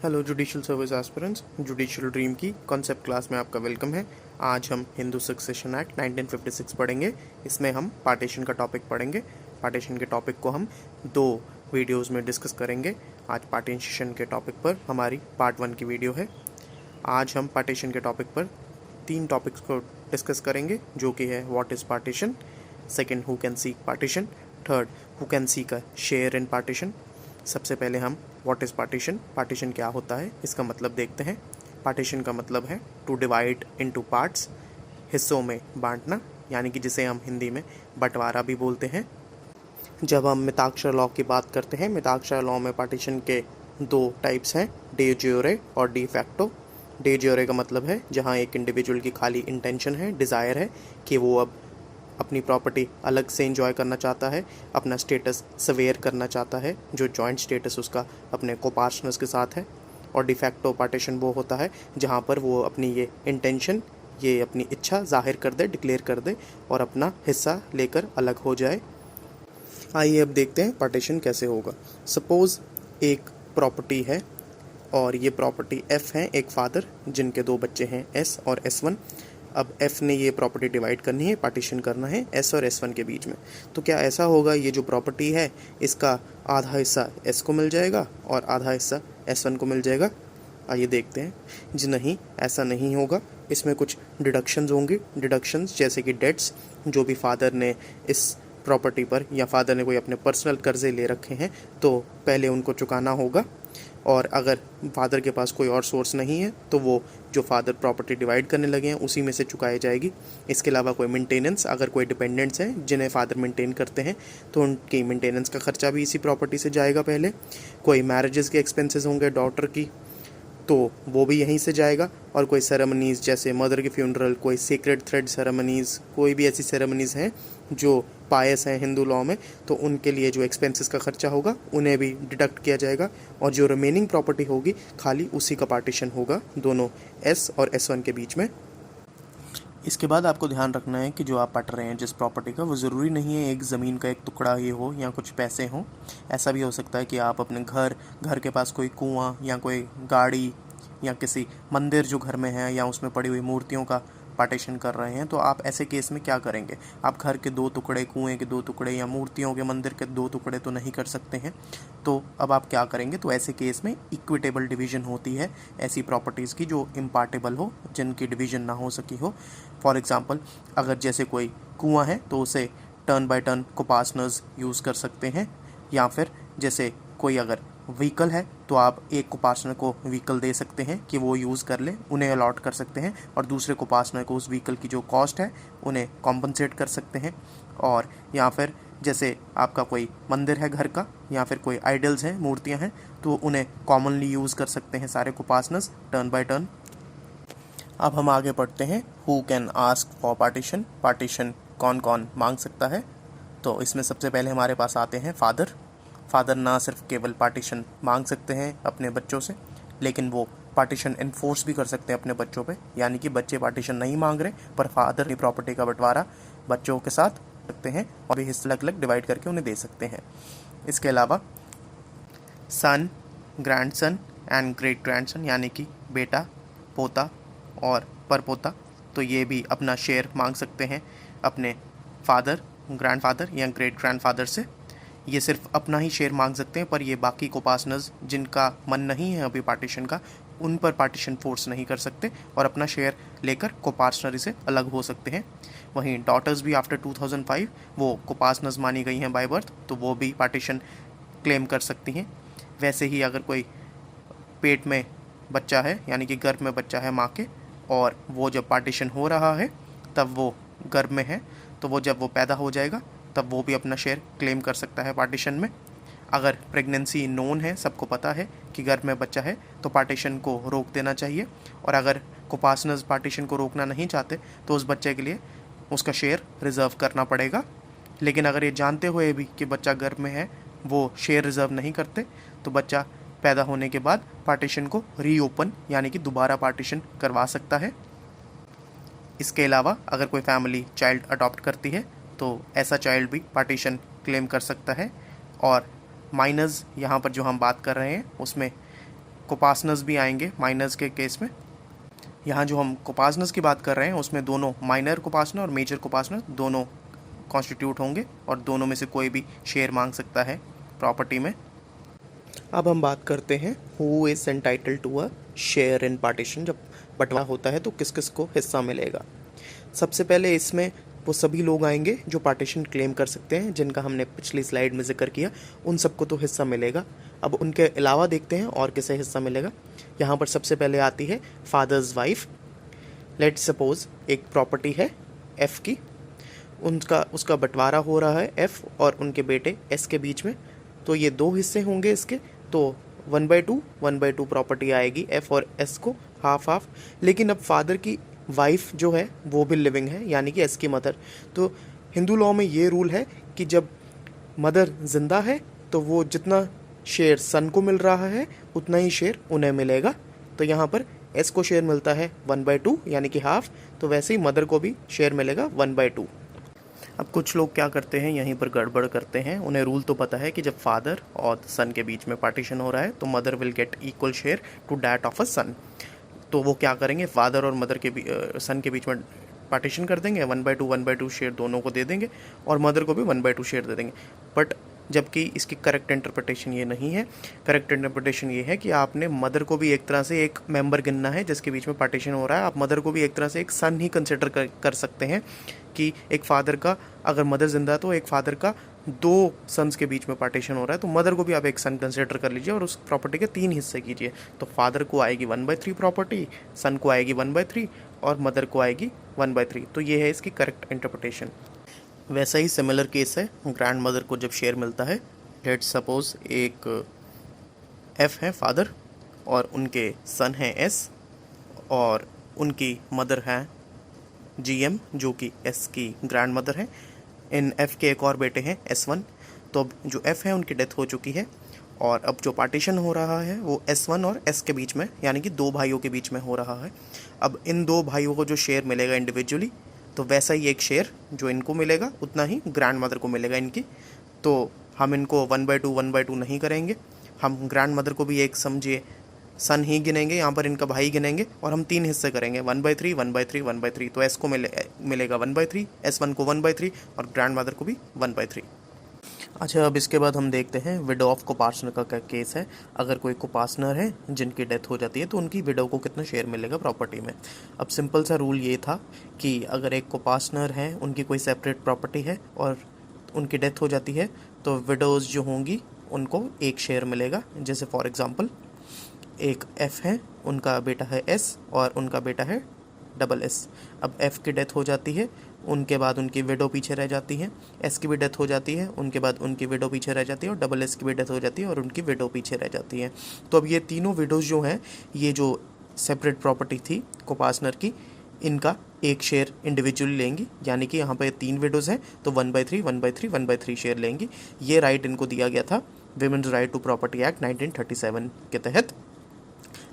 Hello judicial service aspirants, judicial dream की concept class में आपका वेलकम है। आज हम हिंदू सक्सेशन एक्ट 1956 पढ़ेंगे। इसमें हम पार्टीशन का टॉपिक पढ़ेंगे। पार्टीशन के टॉपिक को हम दो वीडियोस में डिस्कस करेंगे। आज पार्टीशन के टॉपिक पर हमारी पार्ट 1 की वीडियो है। आज हम पार्टीशन के टॉपिक पर 3 टॉपिक्स को डिस्कस करेंगे, जो कि है what is partition, second who can seek partition, third who can seek a share in partition. सबसे पहले हम व्हाट इज़ पार्टीशन, पार्टीशन क्या होता है इसका मतलब देखते हैं। पार्टीशन का मतलब है टू डिवाइड इनटू पार्ट्स, हिस्सों में बांटना, यानी कि जिसे हम हिंदी में बंटवारा भी बोलते हैं। जब हम मिताक्षर लॉ की बात करते हैं, मिताक्षर लॉ में पार्टीशन के 2 टाइप्स हैं, डे ज्यूरे और डी फैक्टो। डे ज्यूरे का मतलब है जहाँ एक इंडिविजुअल की खाली इंटेंशन है, डिज़ायर है कि वो अब अपनी प्रॉपर्टी अलग से एंजॉय करना चाहता है, अपना स्टेटस सवेयर करना चाहता है, जो जॉइंट स्टेटस उसका अपने कोपार्टनर्स के साथ है। और डिफैक्टो पार्टीशन वो होता है जहाँ पर वो अपनी ये इंटेंशन, ये अपनी इच्छा जाहिर कर दे, डिक्लेयर कर दे और अपना हिस्सा लेकर अलग हो जाए। आइए अब देखते हैं पार्टीशन कैसे होगा। सपोज़ एक प्रॉपर्टी है और ये प्रॉपर्टी एफ है, एक फादर जिनके 2 बच्चे हैं एस और S1। अब एफ ने ये प्रॉपर्टी डिवाइड करनी है, पार्टीशन करना है एस और S1 के बीच में। तो क्या ऐसा होगा, ये जो प्रॉपर्टी है इसका आधा हिस्सा एस को मिल जाएगा और आधा हिस्सा S1 को मिल जाएगा? आइए देखते हैं। जी नहीं, ऐसा नहीं होगा। इसमें कुछ डिडक्शंस होंगी। डिडक्शंस जैसे कि डेट्स, जो भी फादर ने इस प्रॉपर्टी पर या फादर ने कोई अपने पर्सनल कर्जे ले रखे हैं तो पहले उनको चुकाना होगा। और अगर फादर के पास कोई और सोर्स नहीं है तो वो जो फादर प्रॉपर्टी डिवाइड करने लगे हैं उसी में से चुकाई जाएगी। इसके अलावा कोई मेंटेनेंस, अगर कोई डिपेंडेंट्स हैं जिन्हें फादर मेंटेन करते हैं तो उनकी मेंटेनेंस का खर्चा भी इसी प्रॉपर्टी से जाएगा पहले। कोई मैरिजेस के एक्सपेंसेस होंगे डॉटर की तो वो भी यहीं से जाएगा। और कोई सेरेमनीज़ जैसे मदर की फ्यूनरल, कोई सीक्रेट थ्रेड सेरेमनीज़, कोई भी ऐसी सेरेमनीज़ हैं जो पायस हैं हिंदू लॉ में, तो उनके लिए जो एक्सपेंसेस का खर्चा होगा उन्हें भी डिडक्ट किया जाएगा। और जो रिमेनिंग प्रॉपर्टी होगी खाली उसी का पार्टीशन होगा दोनों S और S1 के बीच में। इसके बाद आपको ध्यान रखना है कि जो आप पढ़ रहे हैं जिस प्रॉपर्टी का, वो ज़रूरी नहीं है एक ज़मीन का एक टुकड़ा ही हो या कुछ पैसे हों। ऐसा भी हो सकता है कि आप अपने घर के पास कोई कुआं या कोई गाड़ी या किसी मंदिर जो घर में है या उसमें पड़ी हुई मूर्तियों का पार्टीशन कर रहे हैं। तो आप ऐसे केस में क्या करेंगे? आप घर के 2 टुकड़े, कुएं के 2 टुकड़े या मूर्तियों के मंदिर के 2 टुकड़े तो नहीं कर सकते हैं। तो अब आप क्या करेंगे? तो ऐसे केस में इक्विटेबल डिवीजन होती है ऐसी प्रॉपर्टीज़ की जो इम्पार्टेबल हो, जिनकी डिवीजन ना हो सकी हो। फॉर एग्ज़ाम्पल, अगर जैसे कोई कुआं है तो उसे टर्न बाय टर्न कोपार्टनर्स यूज़ कर सकते हैं। या फिर जैसे कोई अगर व्हीकल है तो आप एक को पार्टनर को व्हीकल दे सकते हैं कि वो यूज़ कर ले, उन्हें अलॉट कर सकते हैं, और दूसरे को पार्टनर को उस व्हीकल की जो कॉस्ट है उन्हें कॉम्पनसेट कर सकते हैं। और या फिर जैसे आपका कोई मंदिर है घर का, या फिर कोई आइडल्स हैं, मूर्तियां हैं, तो उन्हें कॉमनली यूज़ कर सकते हैं सारे को पार्टनर्स टर्न बाय टर्न। अब हम आगे पढ़ते हैं who can ask for partition. Partition कौन कौन मांग सकता है? तो इसमें सबसे पहले हमारे पास आते हैं फादर। फादर ना सिर्फ केवल पार्टीशन मांग सकते हैं अपने बच्चों से, लेकिन वो पार्टीशन इन्फोर्स भी कर सकते हैं अपने बच्चों पे। यानी कि बच्चे पार्टीशन नहीं मांग रहे पर फादर की प्रॉपर्टी का बंटवारा बच्चों के साथ सकते हैं और भी हिस्से अलग अलग डिवाइड करके उन्हें दे सकते हैं। इसके अलावा सन, ग्रैंडसन एंड ग्रेट ग्रैंडसन, यानी कि बेटा, पोता और परपोता, तो ये भी अपना शेयर मांग सकते हैं अपने फादर, ग्रैंडफादर या ग्रेट ग्रैंडफादर से। ये सिर्फ अपना ही शेयर मांग सकते हैं, पर ये बाकी को पार्टनर्स जिनका मन नहीं है अभी पार्टीशन का, उन पर पार्टीशन फोर्स नहीं कर सकते और अपना शेयर लेकर को पार्टनर से अलग हो सकते हैं। वहीं डॉटर्स भी आफ्टर 2005 वो को पार्टनर्स मानी गई हैं बाय बर्थ, तो वो भी पार्टीशन क्लेम कर सकती हैं। वैसे ही अगर कोई पेट में बच्चा है, यानी कि गर्भ में बच्चा है माँ के, और वो जब पार्टीशन हो रहा है तब वो गर्भ में है, तो वो जब वो पैदा हो जाएगा तब वो भी अपना शेयर क्लेम कर सकता है पार्टीशन में। अगर प्रेगनेंसी नोन है, सबको पता है कि गर्भ में बच्चा है, तो पार्टीशन को रोक देना चाहिए। और अगर कोपार्टनर्स पार्टीशन को रोकना नहीं चाहते तो उस बच्चे के लिए उसका शेयर रिज़र्व करना पड़ेगा। लेकिन अगर ये जानते हुए भी कि बच्चा गर्भ में है वो शेयर रिज़र्व नहीं करते, तो बच्चा पैदा होने के बाद पार्टीशन को रीओपन यानी कि दोबारा पार्टीशन करवा सकता है। इसके अलावा अगर कोई फैमिली चाइल्ड अडॉप्ट करती है तो ऐसा चाइल्ड भी पार्टीशन क्लेम कर सकता है। और माइनर्स यहाँ पर जो हम बात कर रहे हैं उसमें कोपासनस भी आएंगे माइनर्स के केस में। यहाँ जो हम कोपासनस की बात कर रहे हैं उसमें दोनों माइनर कोपासनर और मेजर कोपासनर दोनों कॉन्स्टिट्यूट होंगे और दोनों में से कोई भी शेयर मांग सकता है प्रॉपर्टी में। अब हम बात करते हैं who is entitled to a share in partition. जब बंटवारा होता है तो किस किस को हिस्सा मिलेगा। सबसे पहले इसमें वो सभी लोग आएंगे जो पार्टीशन क्लेम कर सकते हैं, जिनका हमने पिछली स्लाइड में जिक्र किया, उन सबको तो हिस्सा मिलेगा। अब उनके अलावा देखते हैं और किसे हिस्सा मिलेगा। यहाँ पर सबसे पहले आती है फादर्स वाइफ। लेट्स सपोज एक प्रॉपर्टी है एफ़ की, उसका बंटवारा हो रहा है एफ़ और उनके बेटे एस के बीच में। तो ये दो हिस्से होंगे इसके, तो 1/2 प्रॉपर्टी आएगी एफ़ और एस को, हाफ हाफ। लेकिन अब फादर की वाइफ जो है वो भी लिविंग है, यानी कि एस की मदर। तो हिंदू लॉ में ये रूल है कि जब मदर जिंदा है तो वो जितना शेयर सन को मिल रहा है उतना ही शेयर उन्हें मिलेगा। तो यहाँ पर एस को शेयर मिलता है 1/2 यानी कि हाफ, तो वैसे ही मदर को भी शेयर मिलेगा 1/2। अब कुछ लोग क्या करते हैं, यहीं पर गड़बड़ करते हैं। उन्हें रूल तो पता है कि जब फादर और सन के बीच में पार्टीशन हो रहा है तो mother will get equal share to that of a son. तो वो क्या करेंगे, फादर और मदर के सन के बीच में पार्टीशन कर देंगे, 1/2 शेयर दोनों को दे देंगे और मदर को भी 1/2 शेयर दे देंगे। बट जबकि इसकी करेक्ट इंटरप्रिटेशन ये नहीं है। करेक्ट इंटरप्रिटेशन ये है कि आपने मदर को भी एक तरह से एक मेंबर गिनना है जिसके बीच में पार्टीशन हो रहा है। आप मदर को भी एक तरह से एक सन ही कंसिडर कर सकते हैं कि एक फादर का, अगर मदर जिंदा है तो एक फादर का 2 सन्स के बीच में पार्टीशन हो रहा है, तो मदर को भी आप एक सन कंसिडर कर लीजिए और उस प्रॉपर्टी के 3 हिस्से कीजिए। तो फादर को आएगी 1/3 प्रॉपर्टी, सन को आएगी 1/3 और मदर को आएगी 1/3। तो ये है इसकी करेक्ट इंटरप्रिटेशन। वैसा ही सिमिलर केस है ग्रैंड मदर को जब शेयर मिलता है। लेट्स सपोज एक एफ है फादर और उनके सन हैं एस और उनकी मदर है GM जो कि एस की ग्रैंड मदर है। इन एफ़ के एक और बेटे हैं S1। तो अब जो एफ़ है उनकी डेथ हो चुकी है और अब जो पार्टीशन हो रहा है वो S1 और S के बीच में, यानी कि 2 भाइयों के बीच में हो रहा है। अब इन 2 भाइयों को जो शेयर मिलेगा इंडिविजुअली, तो वैसा ही एक शेयर जो इनको मिलेगा उतना ही ग्रैंड मदर को मिलेगा इनकी। तो हम इनको 1/2 नहीं करेंगे, हम ग्रैंड मदर को भी एक समझिए सन ही गिनेंगे, यहाँ पर इनका भाई गिनेंगे और हम 3 हिस्से करेंगे 1/3 1/3 1/3। तो एस को मिलेगा 1/3, S1 को 1/3 और ग्रैंड मदर को भी 1/3। अच्छा, अब इसके बाद हम देखते हैं विडो ऑफ कोपार्टनर का क्या केस है। अगर कोई कोपार्टनर है जिनकी डेथ हो जाती है तो उनकी विडो को कितना शेयर मिलेगा प्रॉपर्टी में। अब सिंपल सा रूल ये था कि अगर एक कोपार्टनर है, उनकी कोई सेपरेट प्रॉपर्टी है और उनकी डेथ हो जाती है तो विडोज़ जो होंगी उनको एक शेयर मिलेगा। जैसे फॉर एग्ज़ाम्पल एक एफ़ है, उनका बेटा है एस और उनका बेटा है SS। अब एफ़ की डेथ हो जाती है, उनके बाद उनकी विडो पीछे रह जाती है। एस की भी डेथ हो जाती है, उनके बाद उनकी विडो पीछे रह जाती है और SS की भी डेथ हो जाती है और उनकी विडो पीछे रह जाती है। तो अब ये तीनों विडोज़ जो हैं, ये जो सेपरेट प्रॉपर्टी थी कोपार्टनर की, इनका एक शेयर इंडिविजुअली लेंगी। यानी कि यहाँ पर 3 विडोज़ हैं तो 1/3 1/3 1/3 शेयर लेंगी। ये राइट इनको दिया गया था women's right to property act 1937 के तहत।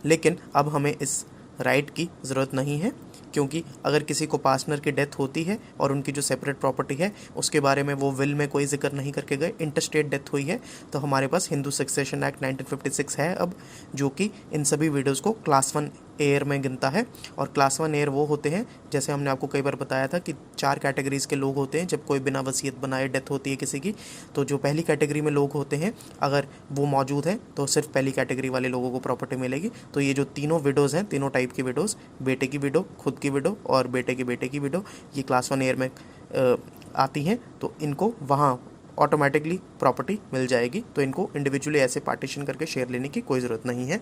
लेकिन अब हमें इस राइट की ज़रूरत नहीं है, क्योंकि अगर किसी को पार्टनर की डेथ होती है और उनकी जो सेपरेट प्रॉपर्टी है उसके बारे में वो विल में कोई जिक्र नहीं करके गए, इंटरस्टेट डेथ हुई है, तो हमारे पास हिंदू सक्सेशन एक्ट 1956 है अब, जो कि इन सभी वीडियोज़ को क्लास 1 एयर में गिनता है। और क्लास 1 एयर वो होते हैं, जैसे हमने आपको कई बार बताया था कि 4 कैटेगरीज़ के लोग होते हैं जब कोई बिना वसीयत बनाए डेथ होती है किसी की। तो जो पहली कैटेगरी में लोग होते हैं, अगर वो मौजूद हैं तो सिर्फ पहली कैटेगरी वाले लोगों को प्रॉपर्टी मिलेगी। तो ये जो तीनों विडोज़ हैं, तीनों टाइप की विडोज़, बेटे की विडो, खुद की विडो और बेटे की विडो, ये क्लास 1 एयर में आती हैं। तो इनको वहाँ ऑटोमेटिकली प्रॉपर्टी मिल जाएगी, तो इनको इंडिविजुअली ऐसे पार्टीशन करके शेयर लेने की कोई ज़रूरत नहीं है।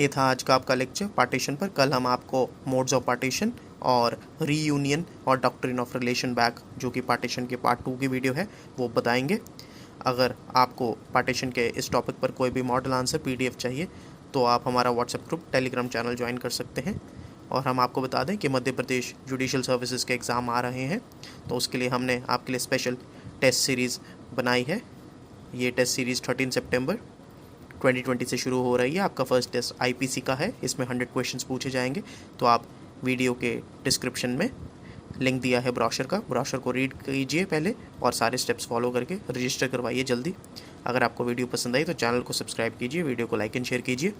ये था आज का आपका लेक्चर पार्टीशन पर। कल हम आपको मोड्स ऑफ पार्टीशन और रीयूनियन और डॉक्ट्रिन ऑफ रिलेशन बैक, जो कि पार्टीशन के पार्ट 2 की वीडियो है, वो बताएंगे। अगर आपको पार्टीशन के इस टॉपिक पर कोई भी मॉडल आंसर PDF चाहिए तो आप हमारा WhatsApp group, Telegram channel join कर सकते हैं। और हम आपको बता दें कि मध्य प्रदेश जुडिशल सर्विसेज के एग्ज़ाम आ रहे हैं, तो उसके लिए हमने आपके लिए स्पेशल टेस्ट सीरीज़ बनाई है। ये टेस्ट सीरीज़ 13 सितंबर 2020 से शुरू हो रही है। आपका फर्स्ट टेस्ट IPC का है, इसमें 100 क्वेश्चंस पूछे जाएंगे। तो आप वीडियो के डिस्क्रिप्शन में लिंक दिया है ब्रोशर का, ब्रोशर को रीड कीजिए पहले और सारे स्टेप्स फॉलो करके रजिस्टर करवाइए जल्दी। अगर आपको वीडियो पसंद आई तो चैनल को सब्सक्राइब कीजिए, वीडियो को लाइक एंड शेयर कीजिए।